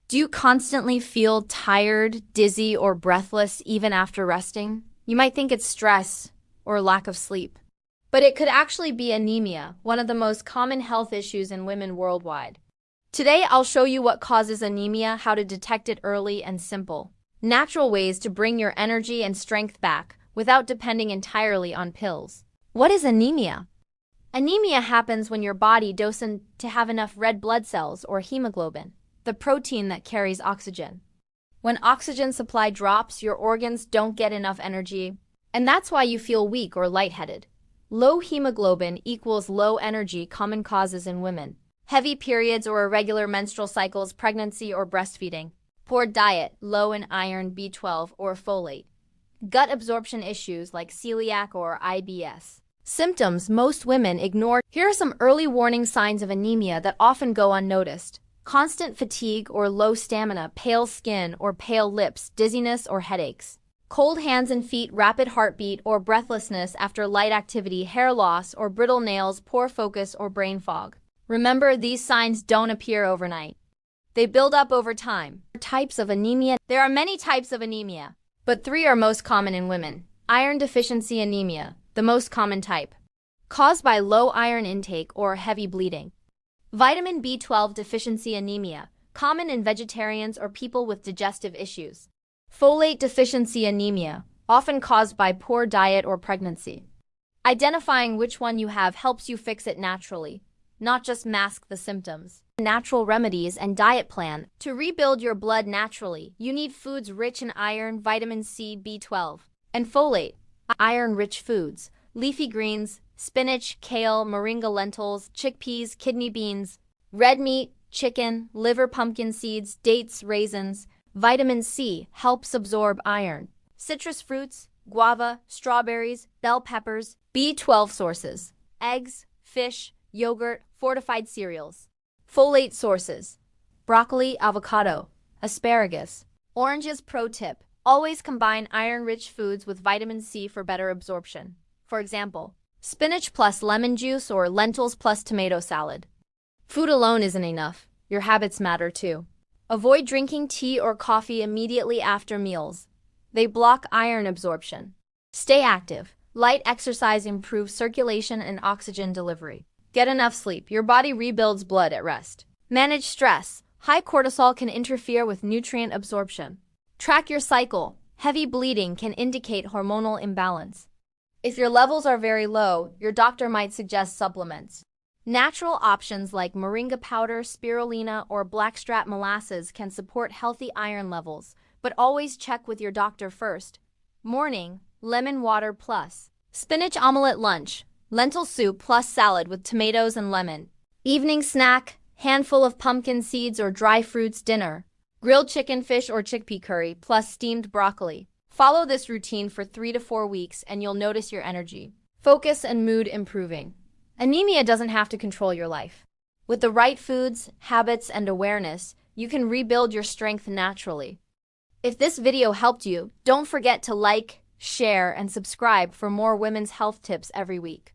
Do you constantly feel tired, dizzy, or breathless even after resting? You might think it's stress or lack of sleep, but it could actually be anemia, one of the most common health issues in women worldwide. Today, I'll show you what causes anemia, how to detect it early, and simple, natural ways to bring your energy and strength back without depending entirely on pills. What is anemia? Anemia happens when your body doesn't have enough red blood cells or hemoglobin, the protein that carries oxygen. When oxygen supply drops, your organs don't get enough energy, and that's why you feel weak or lightheaded. Low hemoglobin equals low energy, common causes in women. Heavy periods or irregular menstrual cycles, pregnancy or breastfeeding. Poor diet, low in iron, B12, or folate. Gut absorption issues like celiac or IBS. Symptoms most women ignore. Here are some early warning signs of anemia that often go unnoticed. Constant fatigue or low stamina, pale skin or pale lips, dizziness or headaches. Cold hands and feet, rapid heartbeat or breathlessness after light activity, hair loss or brittle nails, poor focus or brain fog. Remember, these signs don't appear overnight. They build up over time. Types of anemia. There are many types of anemia, but 3 are most common in women. Iron deficiency anemia, the most common type, caused by low iron intake or heavy bleeding. Vitamin B12 deficiency anemia, common in vegetarians or people with digestive issues. Folate deficiency anemia, often caused by poor diet or pregnancy. Identifying which one you have helps you fix it naturally, not just mask the symptoms. Natural remedies and diet plan. To rebuild your blood naturally, you need foods rich in iron, vitamin C, B12, and folate. Iron-rich foods, leafy greens, spinach, kale, moringa, lentils, chickpeas, kidney beans, red meat, chicken, liver, pumpkin seeds, dates, raisins. Vitamin C helps absorb iron. Citrus fruits, guava, strawberries, bell peppers. B12 sources, eggs, fish, yogurt, fortified cereals. Folate sources, broccoli, avocado, asparagus, oranges. Pro tip, always combine iron-rich foods with vitamin C for better absorption. For example, spinach plus lemon juice or lentils plus tomato salad. Food alone isn't enough. Your habits matter too. Avoid drinking tea or coffee immediately after meals. They block iron absorption. Stay active. Light exercise improves circulation and oxygen delivery. Get enough sleep. Your body rebuilds blood at rest. Manage stress. High cortisol can interfere with nutrient absorption. Track your cycle. Heavy bleeding can indicate hormonal imbalance. If your levels are very low, your doctor might suggest supplements. Natural options like moringa powder, spirulina, or blackstrap molasses can support healthy iron levels, but always check with your doctor first. Morning, lemon water plus spinach omelette. Lunch, lentil soup plus salad with tomatoes and lemon. Evening snack, handful of pumpkin seeds or dry fruits. Dinner, grilled chicken, fish, or chickpea curry plus steamed broccoli. Follow this routine for 3 to 4 weeks and you'll notice your energy, focus, and mood improving. Anemia doesn't have to control your life. With the right foods, habits, and awareness, you can rebuild your strength naturally. If this video helped you, don't forget to like, share, and subscribe for more women's health tips every week.